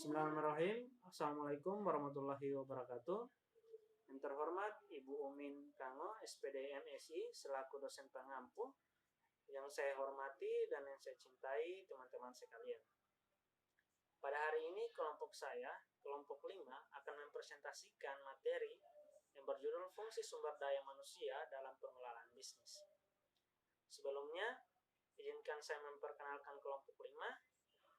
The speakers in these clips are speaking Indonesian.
Bismillahirrahmanirrahim. Assalamualaikum warahmatullahi wabarakatuh. Yang terhormat Ibu Umin Kango, SPD MSI, selaku dosen pengampu, yang saya hormati dan yang saya cintai teman-teman sekalian. Pada hari ini kelompok saya, kelompok 5, akan mempresentasikan materi yang berjudul Fungsi Sumber Daya Manusia dalam Pengelolaan Bisnis. Sebelumnya, izinkan saya memperkenalkan kelompok 5.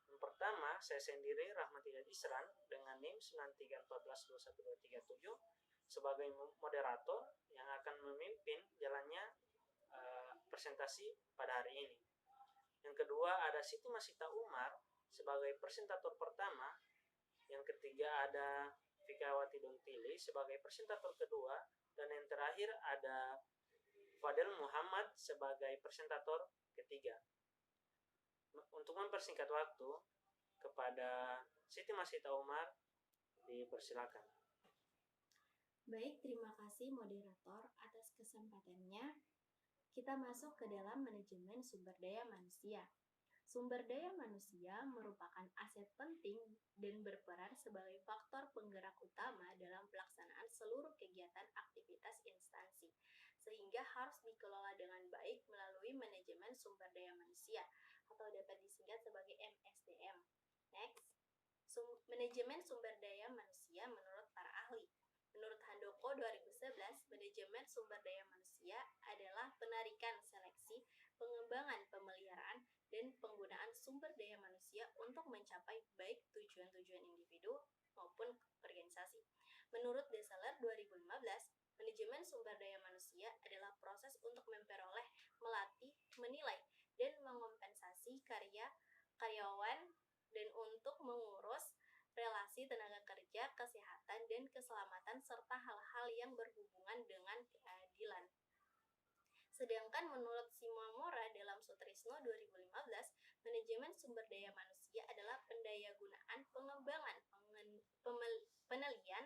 Yang pertama, saya sendiri Rahmat Hidayat Isran dengan NIM 93142137 sebagai moderator yang akan memimpin jalannya presentasi pada hari ini. Yang kedua ada Siti Masita Umar sebagai presentator pertama. Yang ketiga ada Fikawati Dontili sebagai presentator kedua, dan yang terakhir ada Fadel Muhammad sebagai presentator ketiga. Untuk mempersingkat waktu, kepada Siti Masita Umar dipersilakan. Baik, terima kasih moderator atas kesempatannya. Kita masuk ke dalam manajemen sumber daya manusia. Sumber daya manusia merupakan aset penting dan berperan sebagai faktor penggerak utama dalam pelaksanaan seluruh kegiatan aktivitas instansi, sehingga harus dikelola dengan baik melalui manajemen sumber daya manusia, atau dapat disingkat sebagai MSDM. Next, manajemen sumber daya manusia menurut para ahli. Menurut Handoko 2011, manajemen sumber daya manusia adalah penarikan, seleksi, pengembangan, pemeliharaan, dan penggunaan sumber daya manusia untuk mencapai baik tujuan-tujuan individu maupun organisasi. Menurut Desaler 2015, manajemen sumber daya manusia adalah proses untuk memperoleh, melatih, menilai, dan mengompensasi karyawan dan untuk mengurus relasi tenaga kerja, kesehatan, dan keselamatan, serta hal-hal yang berhubungan dengan keadilan. Sedangkan menurut Shimomura dalam Sutrisno 2015, manajemen sumber daya manusia adalah pendayagunaan, pengembangan, penelitian,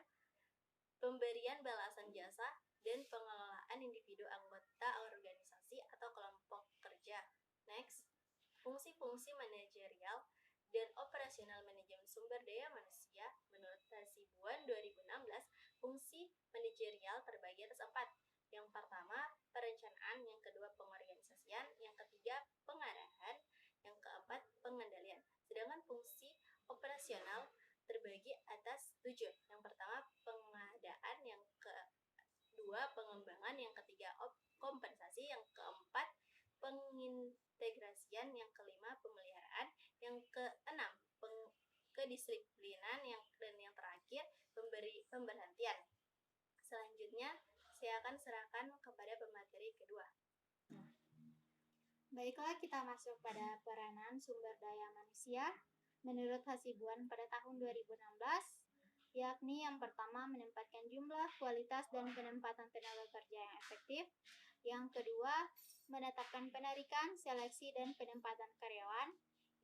pemberian balasan jasa, dan pengelolaan individu anggota organisasi atau kelompok kerja. Next, fungsi-fungsi manajerial dan operasional manajemen sumber daya manusia. Menurut Hasibuan 2016, fungsi manajerial terbagi atas 4. Yang pertama, perencanaan, yang kedua, pengorganisasian, yang ketiga, pengarahan, yang keempat, pengendalian. Sedangkan fungsi operasional terbagi atas 7. Yang pertama, pengadaan, yang kedua, pengembangan, yang ketiga, kompensasi, yang keempat, pengintegrasian, yang kelima, pemeliharaan, yang keenam, kedisiplinan, dan yang terakhir, pemberhentian. Selanjutnya, saya akan serahkan kepada pemateri kedua. Baiklah, kita masuk pada peranan sumber daya manusia menurut Hasibuan pada tahun 2016, yakni yang pertama menempatkan jumlah, kualitas, dan penempatan tenaga kerja yang efektif. Yang kedua, menetapkan penarikan, seleksi, dan penempatan karyawan.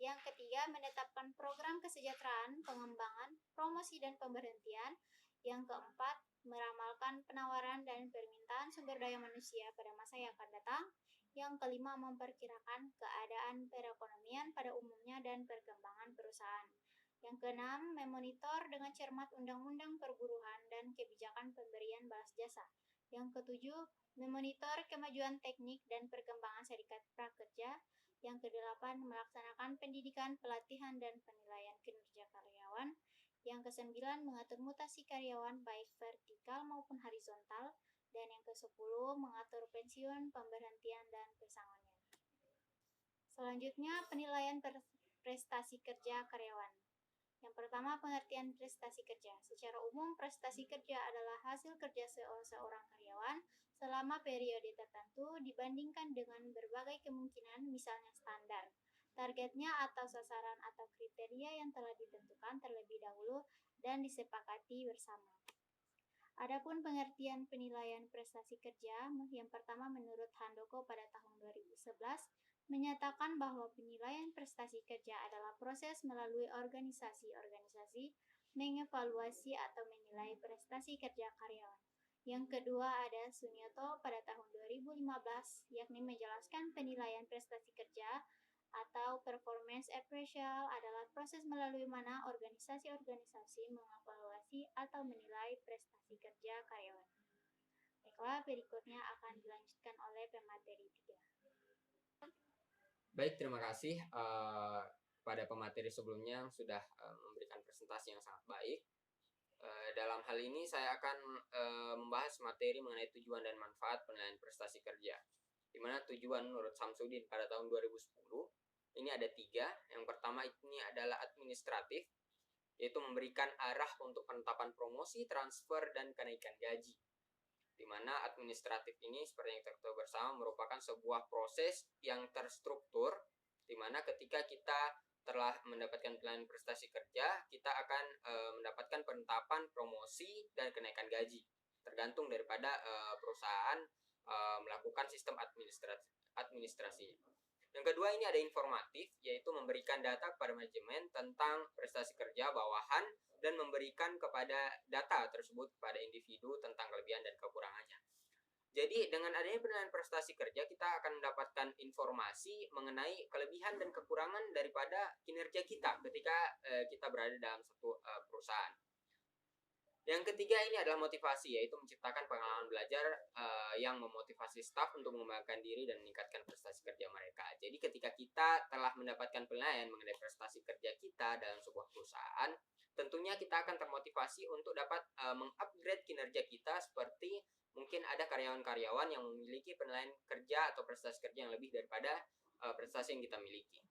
Yang ketiga, menetapkan program kesejahteraan, pengembangan, promosi, dan pemberhentian. Yang keempat, meramalkan penawaran dan permintaan sumber daya manusia pada masa yang akan datang. Yang kelima, memperkirakan keadaan perekonomian pada umumnya dan perkembangan perusahaan. Yang keenam, memonitor dengan cermat undang-undang perburuhan dan kebijakan pemberian balas jasa. Yang ketujuh, memonitor kemajuan teknik dan perkembangan serikat prakerja. Yang kedelapan, melaksanakan pendidikan, pelatihan, dan penilaian kinerja karyawan. Yang kesembilan, mengatur mutasi karyawan baik vertikal maupun horizontal. Dan yang ke-10, mengatur pensiun, pemberhentian, dan pesangonan. Selanjutnya, penilaian prestasi kerja karyawan. Yang pertama, pengertian prestasi kerja. Secara umum, prestasi kerja adalah hasil kerja seorang karyawan selama periode tertentu dibandingkan dengan berbagai kemungkinan, misalnya standar, targetnya atau sasaran atau kriteria yang telah ditentukan terlebih dahulu dan disepakati bersama. Adapun pengertian penilaian prestasi kerja, yang pertama menurut Handoko pada tahun 2011, menyatakan bahwa penilaian prestasi kerja adalah proses melalui organisasi-organisasi mengevaluasi atau menilai prestasi kerja karyawan. Yang kedua ada Sunyoto pada tahun 2015, yakni menjelaskan penilaian prestasi kerja atau performance appraisal adalah proses melalui mana organisasi-organisasi mengevaluasi atau menilai prestasi kerja karyawan. Baiklah, berikutnya akan dilanjutkan oleh pemateri 3. Baik, terima kasih pada pemateri sebelumnya yang sudah memberikan presentasi yang sangat baik. Dalam hal ini saya akan membahas materi mengenai tujuan dan manfaat penilaian prestasi kerja. Di mana tujuan menurut Samsudin pada tahun 2010 ini ada 3. Yang pertama ini adalah administratif, yaitu memberikan arah untuk penetapan promosi, transfer, dan kenaikan gaji. Di mana administratif ini seperti yang kita ketahui bersama merupakan sebuah proses yang terstruktur, di mana ketika kita telah mendapatkan penilaian prestasi kerja, kita akan mendapatkan penetapan promosi dan kenaikan gaji, tergantung daripada perusahaan melakukan sistem administrasinya. Yang kedua ini ada informatif, yaitu memberikan data kepada manajemen tentang prestasi kerja bawahan dan memberikan kepada data tersebut kepada individu tentang kelebihan dan kekurangannya. Jadi dengan adanya penilaian prestasi kerja, kita akan mendapatkan informasi mengenai kelebihan dan kekurangan daripada kinerja kita ketika kita berada dalam satu perusahaan. Yang ketiga ini adalah motivasi, yaitu menciptakan pengalaman belajar yang memotivasi staf untuk mengembangkan diri dan meningkatkan prestasi kerja mereka. Jadi ketika kita telah mendapatkan penilaian mengenai prestasi kerja kita dalam sebuah perusahaan, tentunya kita akan termotivasi untuk dapat mengupgrade kinerja kita, seperti mungkin ada karyawan-karyawan yang memiliki penilaian kerja atau prestasi kerja yang lebih daripada prestasi yang kita miliki.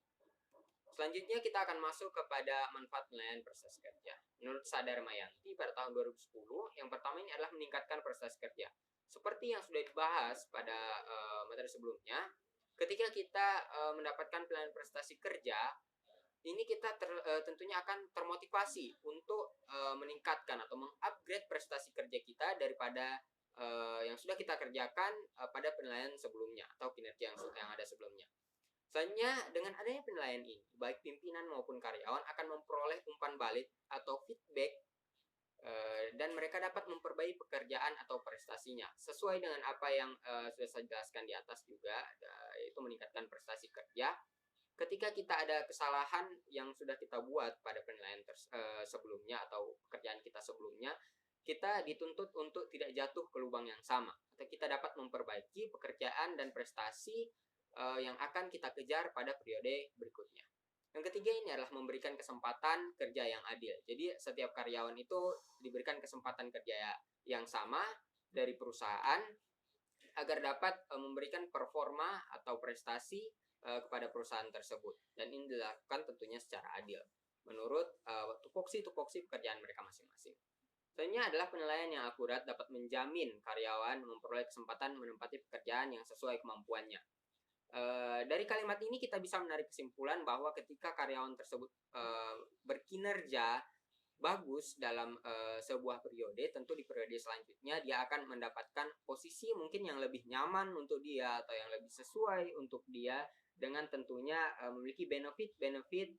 Selanjutnya kita akan masuk kepada manfaat penilaian prestasi kerja. Menurut Sadar Mayanti pada tahun 2010, yang pertama ini adalah meningkatkan prestasi kerja. Seperti yang sudah dibahas pada materi sebelumnya, ketika kita mendapatkan penilaian prestasi kerja, ini kita tentunya akan termotivasi untuk meningkatkan atau mengupgrade prestasi kerja kita daripada yang sudah kita kerjakan pada penilaian sebelumnya atau kinerja yang ada sebelumnya. Selanjutnya, dengan adanya penilaian ini, baik pimpinan maupun karyawan akan memperoleh umpan balik atau feedback dan mereka dapat memperbaiki pekerjaan atau prestasinya sesuai dengan apa yang sudah saya jelaskan di atas juga, yaitu meningkatkan prestasi kerja. Ketika kita ada kesalahan yang sudah kita buat pada penilaian sebelumnya atau pekerjaan kita sebelumnya, kita dituntut untuk tidak jatuh ke lubang yang sama, atau kita dapat memperbaiki pekerjaan dan prestasi yang akan kita kejar pada periode berikutnya. Yang ketiga ini adalah memberikan kesempatan kerja yang adil. Jadi setiap karyawan itu diberikan kesempatan kerja yang sama dari perusahaan agar dapat memberikan performa atau prestasi kepada perusahaan tersebut. Dan ini dilakukan tentunya secara adil menurut tupoksi pekerjaan mereka masing-masing. Selanjutnya adalah penilaian yang akurat dapat menjamin karyawan memperoleh kesempatan menempati pekerjaan yang sesuai kemampuannya. Dari kalimat ini kita bisa menarik kesimpulan bahwa ketika karyawan tersebut berkinerja bagus dalam sebuah periode, tentu di periode selanjutnya dia akan mendapatkan posisi mungkin yang lebih nyaman untuk dia atau yang lebih sesuai untuk dia, dengan tentunya memiliki benefit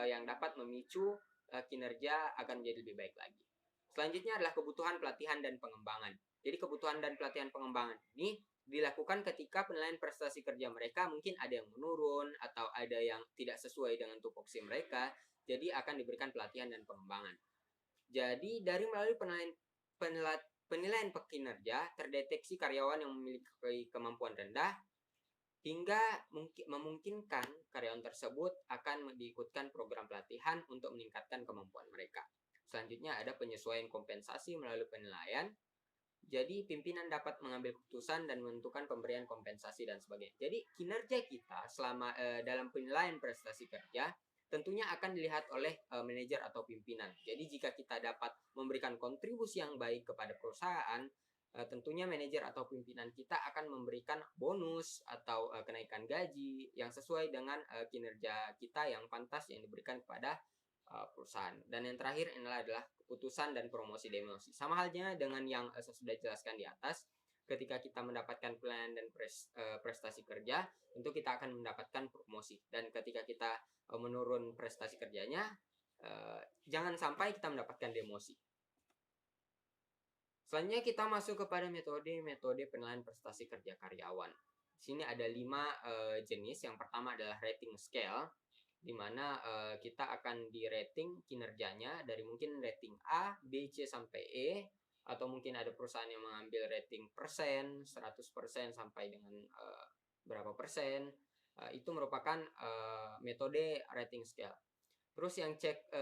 yang dapat memicu kinerja akan menjadi lebih baik lagi. Selanjutnya adalah kebutuhan pelatihan dan pengembangan. Jadi kebutuhan dan pelatihan pengembangan ini dilakukan ketika penilaian prestasi kerja mereka mungkin ada yang menurun atau ada yang tidak sesuai dengan tupoksi mereka, jadi akan diberikan pelatihan dan pengembangan. Jadi dari melalui penilaian kinerja terdeteksi karyawan yang memiliki kemampuan rendah hingga memungkinkan karyawan tersebut akan diikutkan program pelatihan untuk meningkatkan kemampuan mereka. Selanjutnya ada penyesuaian kompensasi melalui penilaian. Jadi pimpinan dapat mengambil keputusan dan menentukan pemberian kompensasi dan sebagainya. Jadi kinerja kita selama dalam penilaian prestasi kerja tentunya akan dilihat oleh manajer atau pimpinan. Jadi jika kita dapat memberikan kontribusi yang baik kepada perusahaan, tentunya manajer atau pimpinan kita akan memberikan bonus atau kenaikan gaji yang sesuai dengan kinerja kita yang pantas yang diberikan kepada perusahaan. Dan yang terakhir adalah keputusan dan promosi demosi. Sama halnya dengan yang saya sudah jelaskan di atas, ketika kita mendapatkan penilaian dan prestasi kerja, tentu kita akan mendapatkan promosi. Dan ketika kita menurun prestasi kerjanya, jangan sampai kita mendapatkan demosi. Selanjutnya kita masuk kepada metode penilaian prestasi kerja karyawan. sini ada 5 jenis. Yang pertama adalah rating scale, di mana kita akan di rating kinerjanya dari mungkin rating A, B, C sampai E, atau mungkin ada perusahaan yang mengambil rating persen, 100% sampai dengan berapa persen. Itu merupakan metode rating scale. Terus yang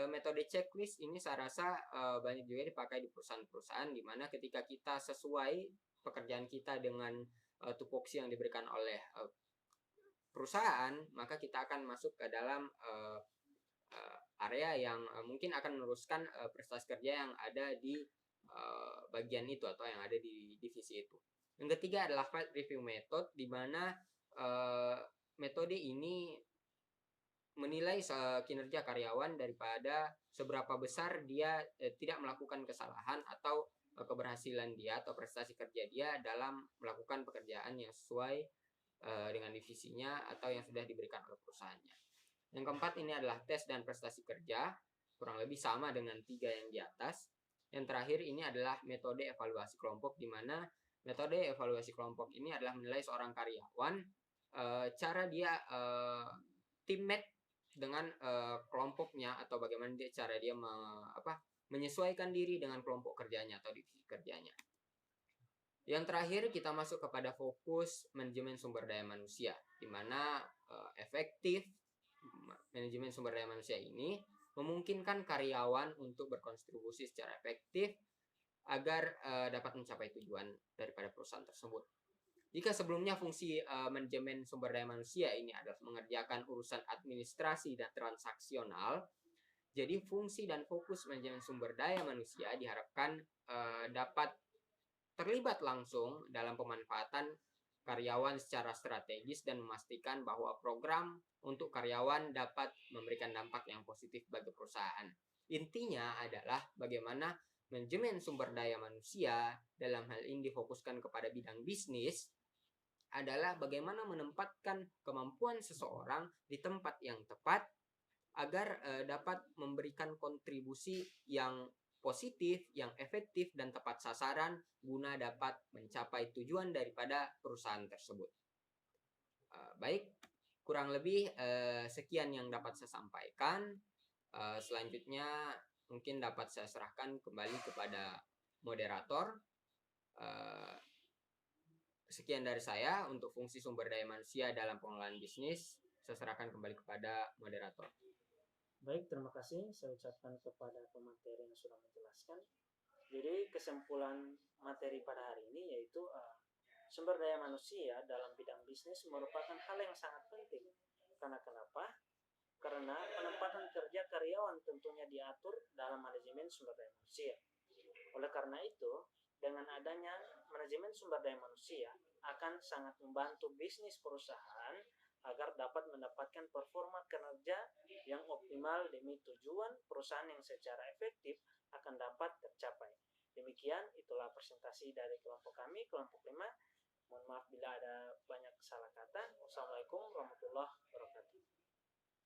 metode checklist ini saya rasa banyak juga dipakai di perusahaan-perusahaan, di mana ketika kita sesuai pekerjaan kita dengan tupoksi yang diberikan oleh perusahaan, maka kita akan masuk ke dalam area yang mungkin akan meneruskan prestasi kerja yang ada di bagian itu atau yang ada di divisi itu. Yang ketiga adalah field review method, di mana metode ini menilai kinerja karyawan daripada seberapa besar dia tidak melakukan kesalahan atau keberhasilan dia atau prestasi kerja dia dalam melakukan pekerjaan yang sesuai dengan divisinya atau yang sudah diberikan oleh perusahaannya. Yang keempat ini adalah tes dan prestasi kerja, kurang lebih sama dengan 3 yang di atas. Yang terakhir ini adalah metode evaluasi kelompok, di mana metode evaluasi kelompok ini adalah menilai seorang karyawan cara dia teammate dengan kelompoknya, atau bagaimana cara dia menyesuaikan diri dengan kelompok kerjanya atau divisi kerjanya. Yang terakhir kita masuk kepada fokus manajemen sumber daya manusia, di mana efektif manajemen sumber daya manusia ini memungkinkan karyawan untuk berkontribusi secara efektif agar dapat mencapai tujuan daripada perusahaan tersebut. Jika sebelumnya fungsi manajemen sumber daya manusia ini adalah mengerjakan urusan administrasi dan transaksional, jadi fungsi dan fokus manajemen sumber daya manusia diharapkan dapat terlibat langsung dalam pemanfaatan karyawan secara strategis dan memastikan bahwa program untuk karyawan dapat memberikan dampak yang positif bagi perusahaan. Intinya adalah bagaimana manajemen sumber daya manusia dalam hal ini difokuskan kepada bidang bisnis adalah bagaimana menempatkan kemampuan seseorang di tempat yang tepat agar dapat memberikan kontribusi yang positif, yang efektif dan tepat sasaran guna dapat mencapai tujuan daripada perusahaan tersebut. Baik, kurang lebih sekian yang dapat saya sampaikan. Selanjutnya mungkin dapat saya serahkan kembali kepada moderator. Sekian dari saya untuk fungsi sumber daya manusia dalam pengelolaan bisnis. Saya serahkan kembali kepada moderator. Baik, terima kasih saya ucapkan kepada pemateri yang sudah menjelaskan. Jadi kesimpulan materi pada hari ini yaitu sumber daya manusia dalam bidang bisnis merupakan hal yang sangat penting. Karena kenapa? Karena penempatan kerja karyawan tentunya diatur dalam manajemen sumber daya manusia. Oleh karena itu, dengan adanya manajemen sumber daya manusia akan sangat membantu bisnis perusahaan agar dapat mendapatkan performa kinerja yang optimal demi tujuan perusahaan yang secara efektif akan dapat tercapai. Demikian, itulah presentasi dari kelompok kami, kelompok 5. Mohon maaf bila ada banyak salah kata. Wassalamualaikum warahmatullahi wabarakatuh.